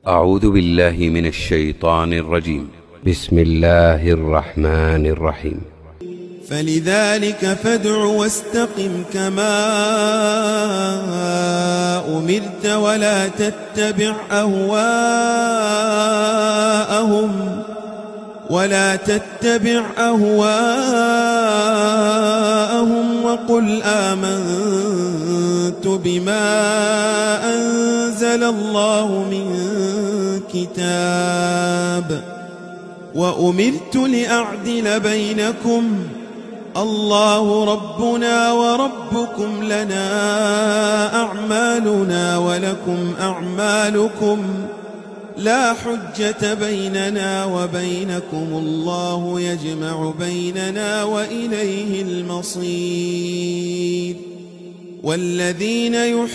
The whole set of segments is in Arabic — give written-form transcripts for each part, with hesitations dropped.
أعوذ بالله من الشيطان الرجيم. بسم الله الرحمن الرحيم. فلذلك فادع واستقم كما أمرت ولا تتبع أهواءهم وقل آمنت بما أنزل الله من كتاب وأمرت لأعدل بينكم الله ربنا وربكم لنا أعمالنا ولكم أعمالكم لا حجة بيننا وبينكم الله يجمع بيننا وإليه المصير. والذين يحاجون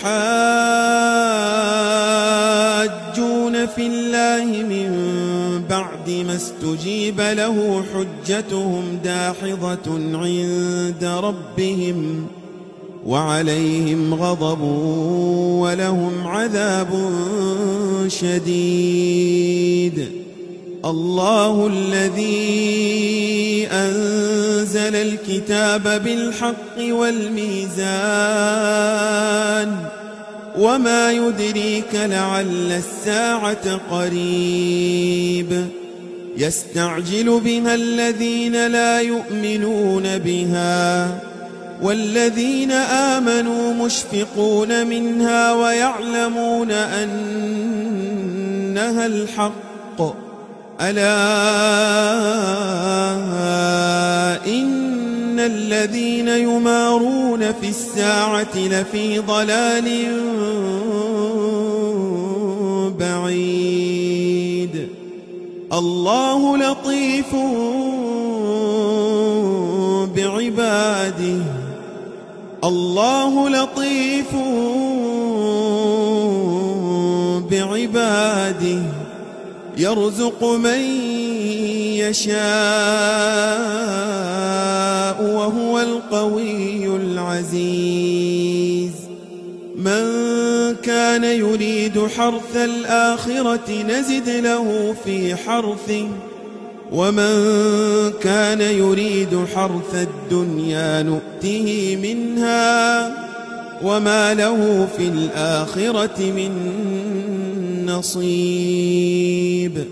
في الله من بعد ما استجيب له حجتهم داحضة عند ربهم وعليهم غضب ولهم عذاب شديد. الله الذي أنزل الكتاب بالحق والميزان وما يدريك لعل الساعة قريب. يستعجل بها الذين لا يؤمنون بها والذين آمنوا مشفقون منها ويعلمون أنها الحق. ألا إن الذين يمارون في الساعة لفي ضلال بعيد. الله لطيف بعباده الله لطيف بعباده يرزق من يشاء وهو القوي العزيز. من كان يريد حرث الآخرة نزد له في حرثه ومن كان يريد حرث الدنيا نؤته منها وما له في الآخرة من نصيب.